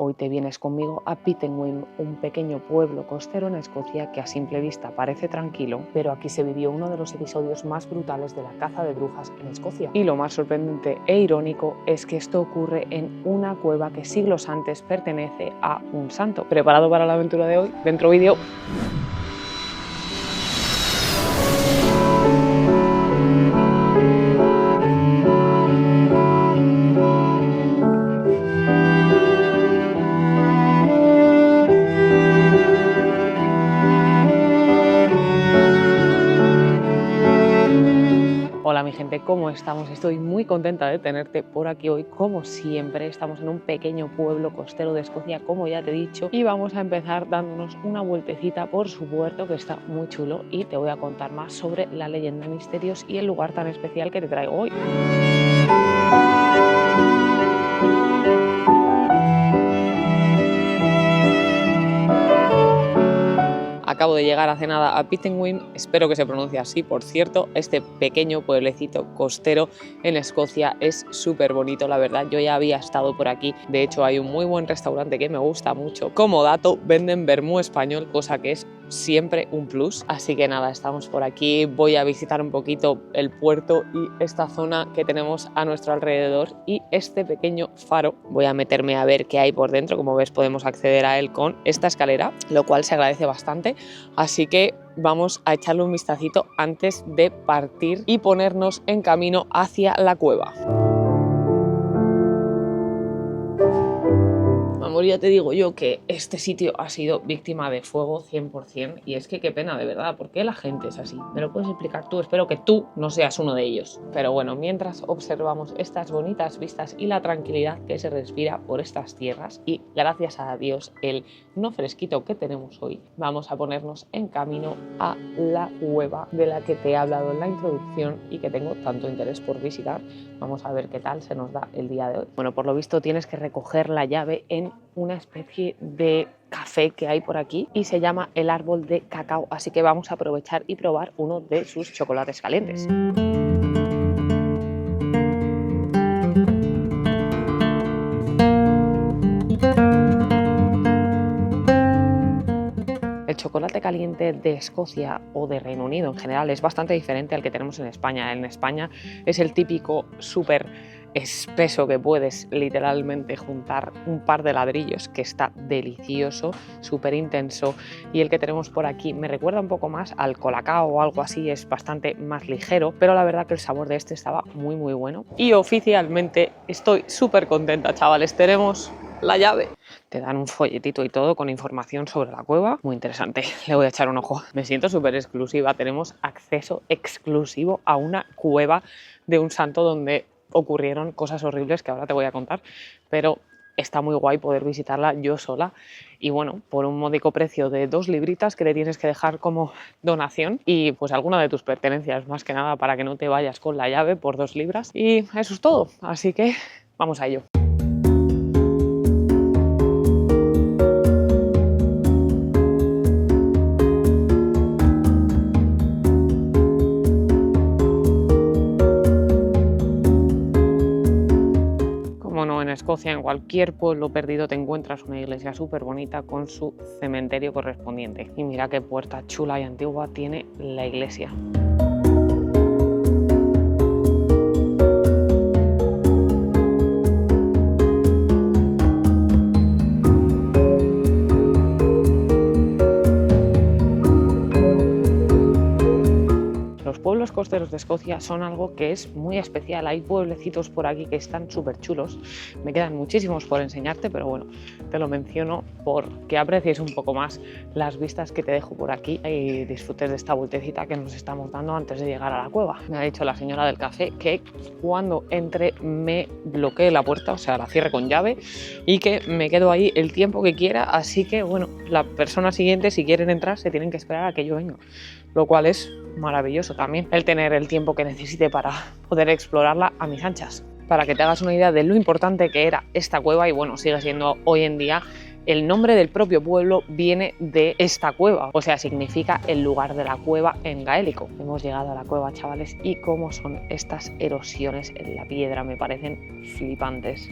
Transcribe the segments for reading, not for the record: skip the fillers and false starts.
hoy te vienes conmigo a Pittenweem, un pequeño pueblo costero en Escocia que a simple vista parece tranquilo, pero aquí se vivió uno de los episodios más brutales de la caza de brujas en Escocia. Y lo más sorprendente e irónico es que esto ocurre en una cueva que siglos antes pertenece a un santo. ¿Preparado para la aventura de hoy? Dentro vídeo. Hola mi gente, ¿cómo estamos? Estoy muy contenta de tenerte por aquí hoy. Como siempre, estamos en un pequeño pueblo costero de Escocia, como ya te he dicho, y vamos a empezar dándonos una vueltecita por su puerto, que está muy chulo, y te voy a contar más sobre la leyenda, misterios y el lugar tan especial que te traigo hoy. Acabo de llegar hace nada a Pittenweem, espero que se pronuncie así, por cierto. Este pequeño pueblecito costero en Escocia es súper bonito, la verdad. Yo ya había estado por aquí, de hecho hay un muy buen restaurante que me gusta mucho. Como dato, venden vermú español, cosa que es siempre un plus. Así que nada, estamos por aquí, voy a visitar un poquito el puerto y esta zona que tenemos a nuestro alrededor y este pequeño faro. Voy a meterme a ver qué hay por dentro. Como ves, podemos acceder a él con esta escalera, lo cual se agradece bastante. Así que vamos a echarle un vistacito antes de partir y ponernos en camino hacia la cueva. Amor, ya te digo yo que este sitio ha sido víctima de fuego 100%, y es que qué pena, de verdad. ¿Por qué la gente es así? ¿Me lo puedes explicar tú? Espero que tú no seas uno de ellos. Pero bueno, mientras observamos estas bonitas vistas y la tranquilidad que se respira por estas tierras, y gracias a Dios el no fresquito que tenemos hoy, vamos a ponernos en camino a la cueva de la que te he hablado en la introducción y que tengo tanto interés por visitar. Vamos a ver qué tal se nos da el día de hoy. Bueno, por lo visto tienes que recoger la llave en una especie de café que hay por aquí y se llama el árbol de cacao, así que vamos a aprovechar y probar uno de sus chocolates calientes. El chocolate caliente de Escocia o de Reino Unido en general es bastante diferente al que tenemos en España. En España es el típico súper espeso que puedes literalmente juntar un par de ladrillos, que está delicioso, súper intenso, y el que tenemos por aquí me recuerda un poco más al colacao o algo así, es bastante más ligero, pero la verdad que el sabor de este estaba muy muy bueno. Y oficialmente estoy súper contenta, chavales, tenemos la llave. Te dan un folletito y todo con información sobre la cueva, muy interesante, le voy a echar un ojo. Me siento súper exclusiva, tenemos acceso exclusivo a una cueva de un santo donde ocurrieron cosas horribles que ahora te voy a contar, pero está muy guay poder visitarla yo sola y bueno, por un módico precio de 2 libritas que le tienes que dejar como donación y pues alguna de tus pertenencias, más que nada para que no te vayas con la llave por 2 libras, y eso es todo, así que vamos a ello. En Escocia, en cualquier pueblo perdido te encuentras una iglesia súper bonita con su cementerio correspondiente. Y mira qué puerta chula y antigua tiene la iglesia. Los pueblos costeros de Escocia son algo que es muy especial. Hay pueblecitos por aquí que están súper chulos. Me quedan muchísimos por enseñarte, pero bueno, te lo menciono porque aprecies un poco más las vistas que te dejo por aquí y disfrutes de esta vueltecita que nos estamos dando antes de llegar a la cueva. Me ha dicho la señora del café que cuando entre me bloquee la puerta, o sea, la cierre con llave, y que me quedo ahí el tiempo que quiera, así que bueno, la persona siguiente, si quieren entrar, se tienen que esperar a que yo venga, lo cual es maravilloso también, el tener el tiempo que necesite para poder explorarla a mis anchas. Para que te hagas una idea de lo importante que era esta cueva, y bueno, sigue siendo hoy en día, el nombre del propio pueblo viene de esta cueva, o sea, significa el lugar de la cueva en gaélico. Hemos llegado a la cueva, chavales, y cómo son estas erosiones en la piedra, me parecen flipantes.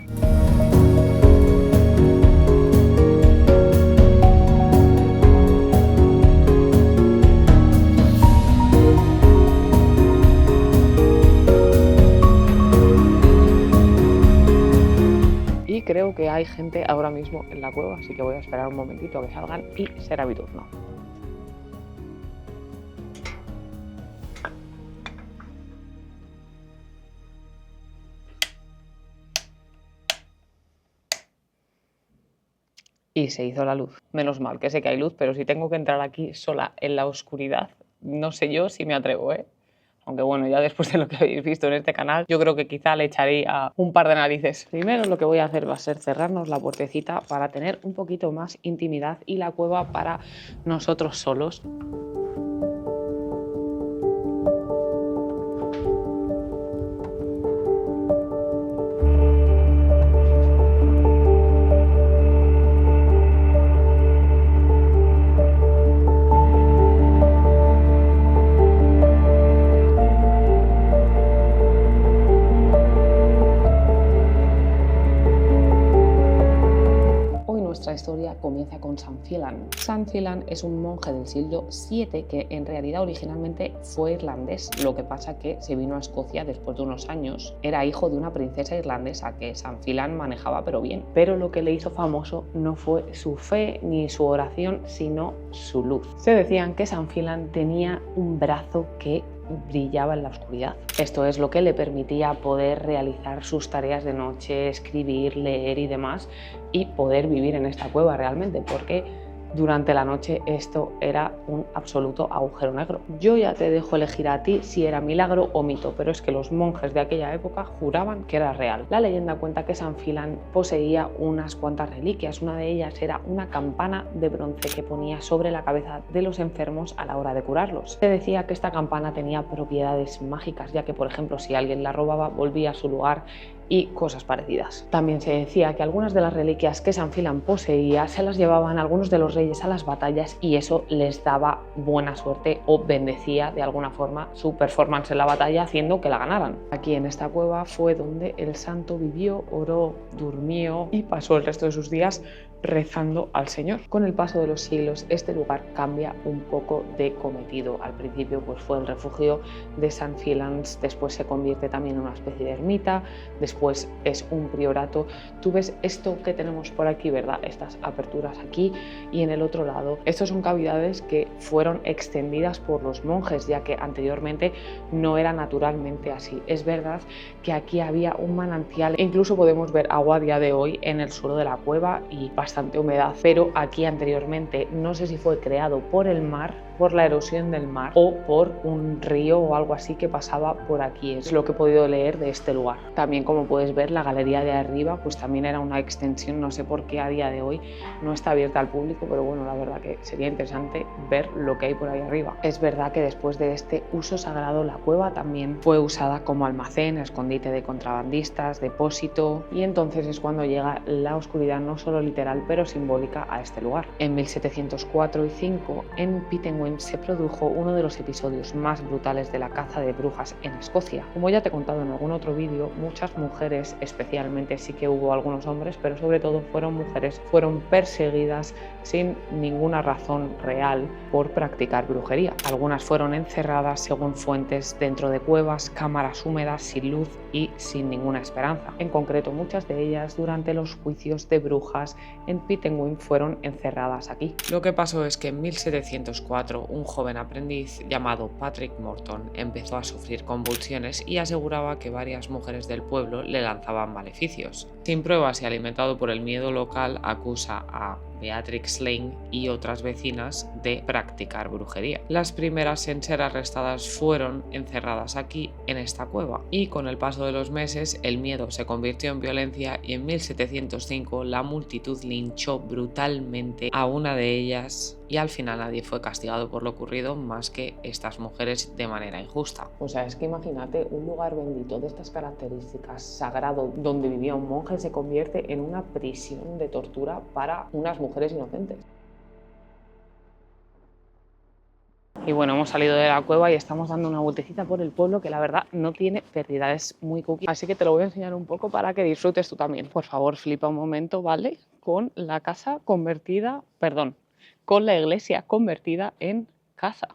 hay gente ahora mismo en la cueva, así que voy a esperar un momentito a que salgan y será mi turno. Y se hizo la luz. Menos mal, que sé que hay luz, pero si tengo que entrar aquí sola en la oscuridad, no sé yo si me atrevo, ¿eh? Aunque bueno, ya después de lo que habéis visto en este canal, yo creo que quizá le echaría un par de narices. Primero lo que voy a hacer va a ser cerrarnos la puertecita para tener un poquito más intimidad y la cueva para nosotros solos. Nuestra historia comienza con San Filan. San Filan es un monje del siglo VII que en realidad originalmente fue irlandés. Lo que pasa que se vino a Escocia después de unos años. Era hijo de una princesa irlandesa que San Filan manejaba pero bien. Pero lo que le hizo famoso no fue su fe ni su oración, sino su luz. Se decían que San Filan tenía un brazo que brillaba en la oscuridad. Esto es lo que le permitía poder realizar sus tareas de noche, escribir, leer y demás, y poder vivir en esta cueva realmente, porque durante la noche esto era un absoluto agujero negro. Yo ya te dejo elegir a ti si era milagro o mito, pero es que los monjes de aquella época juraban que era real. La leyenda cuenta que San Filan poseía unas cuantas reliquias. Una de ellas era una campana de bronce que ponía sobre la cabeza de los enfermos a la hora de curarlos. Se decía que esta campana tenía propiedades mágicas, ya que por ejemplo si alguien la robaba volvía a su lugar y cosas parecidas. También se decía que algunas de las reliquias que San Filan poseía se las llevaban algunos de los reyes a las batallas y eso les daba buena suerte o bendecía de alguna forma su performance en la batalla, haciendo que la ganaran. Aquí en esta cueva fue donde el santo vivió, oró, durmió y pasó el resto de sus días rezando al Señor. Con el paso de los siglos este lugar cambia un poco de cometido. Al principio pues fue el refugio de San Filan, después se convierte también en una especie de ermita, después es un priorato. Tú ves esto que tenemos por aquí, ¿verdad? Estas aperturas aquí y en el otro lado. Estos son cavidades que fueron extendidas por los monjes, ya que anteriormente no era naturalmente así. Es verdad que aquí había un manantial e incluso podemos ver agua a día de hoy en el suelo de la cueva y bastante humedad, pero aquí anteriormente no sé si fue creado por el mar, por la erosión del mar o por un río o algo así que pasaba por aquí. Es lo que he podido leer de este lugar. También, como puedes ver, la galería de arriba pues también era una extensión. No sé por qué a día de hoy no está abierta al público, pero bueno, la verdad que sería interesante ver lo que hay por ahí arriba. Es verdad que después de este uso sagrado la cueva también fue usada como almacén, escondite de contrabandistas, depósito, y entonces es cuando llega la oscuridad no solo literal pero simbólica a este lugar. En 1704 y 5 en Pittenweem se produjo uno de los episodios más brutales de la caza de brujas en Escocia. Como ya te he contado en algún otro vídeo, muchas mujeres, especialmente, sí que hubo algunos hombres, pero sobre todo fueron mujeres, fueron perseguidas sin ninguna razón real por practicar brujería. Algunas fueron encerradas, según fuentes, dentro de cuevas, cámaras húmedas, sin luz y sin ninguna esperanza. En concreto, muchas de ellas durante los juicios de brujas en Pittenweem fueron encerradas aquí. Lo que pasó es que en 1704 un joven aprendiz llamado Patrick Morton empezó a sufrir convulsiones y aseguraba que varias mujeres del pueblo le lanzaban maleficios. Sin pruebas y alimentado por el miedo local, acusa a Beatrix Lane y otras vecinas de practicar brujería. Las primeras en ser arrestadas fueron encerradas aquí en esta cueva, y con el paso de los meses el miedo se convirtió en violencia y en 1705 la multitud linchó brutalmente a una de ellas y al final nadie fue castigado por lo ocurrido más que estas mujeres de manera injusta. O sea, es que imagínate un lugar bendito de estas características, sagrado, donde vivía un monje, se convierte en una prisión de tortura para unas mujeres inocentes. Y bueno, hemos salido de la cueva y estamos dando una vueltecita por el pueblo que la verdad no tiene pérdida, es muy cookie. Así que te lo voy a enseñar un poco para que disfrutes tú también. Por favor, flipa un momento, ¿vale? Con la casa convertida, perdón, con la iglesia convertida en casa.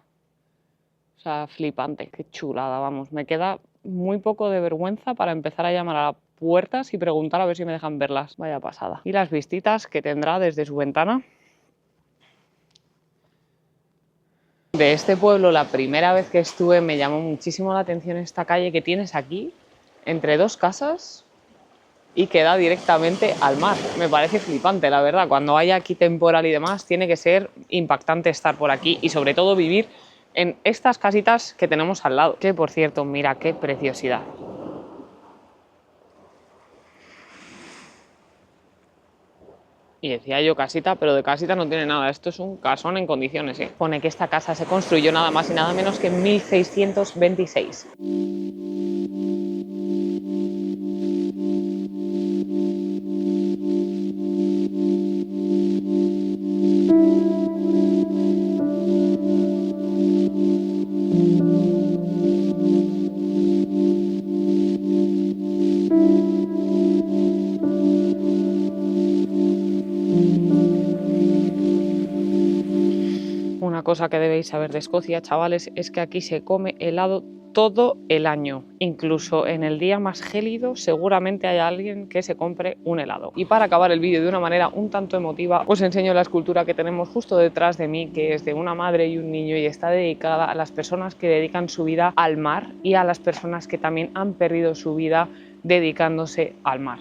O sea, flipante, qué chulada, vamos. Me queda muy poco de vergüenza para empezar a llamar a la puertas y preguntar a ver si me dejan verlas. Vaya pasada. Y las vistitas que tendrá desde su ventana. De este pueblo, la primera vez que estuve, me llamó muchísimo la atención esta calle que tienes aquí, entre dos casas, y que da directamente al mar. Me parece flipante, la verdad. Cuando haya aquí temporal y demás, tiene que ser impactante estar por aquí y sobre todo vivir en estas casitas que tenemos al lado. Que por cierto, mira qué preciosidad. Y decía yo casita, pero de casita no tiene nada. Esto es un casón en condiciones, ¿eh? Pone que esta casa se construyó nada más y nada menos que en 1626. Una cosa que debéis saber de Escocia, chavales, es que aquí se come helado todo el año. Incluso en el día más gélido seguramente hay alguien que se compre un helado. Y para acabar el vídeo de una manera un tanto emotiva, os enseño la escultura que tenemos justo detrás de mí, que es de una madre y un niño y está dedicada a las personas que dedican su vida al mar y a las personas que también han perdido su vida dedicándose al mar.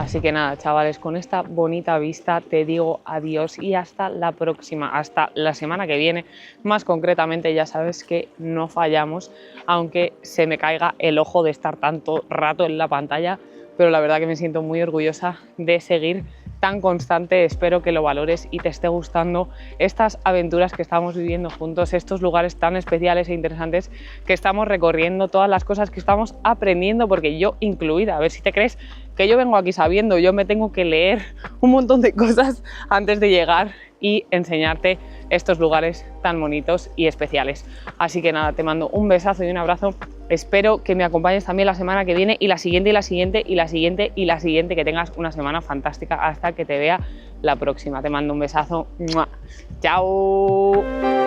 Así que nada, chavales, con esta bonita vista te digo adiós y hasta la próxima, hasta la semana que viene. Más concretamente, ya sabes que no fallamos, aunque se me caiga el ojo de estar tanto rato en la pantalla, pero la verdad que me siento muy orgullosa de seguir tan constante. Espero que lo valores y te esté gustando estas aventuras que estamos viviendo juntos, estos lugares tan especiales e interesantes que estamos recorriendo, todas las cosas que estamos aprendiendo, porque yo incluida. A ver si te crees que yo vengo aquí sabiendo, yo me tengo que leer un montón de cosas antes de llegar y enseñarte estos lugares tan bonitos y especiales. Así que nada, te mando un besazo y un abrazo. Espero que me acompañes también la semana que viene y la siguiente y la siguiente y la siguiente y la siguiente, que tengas una semana fantástica hasta que te vea la próxima. Te mando un besazo. ¡Mua! ¡Chao!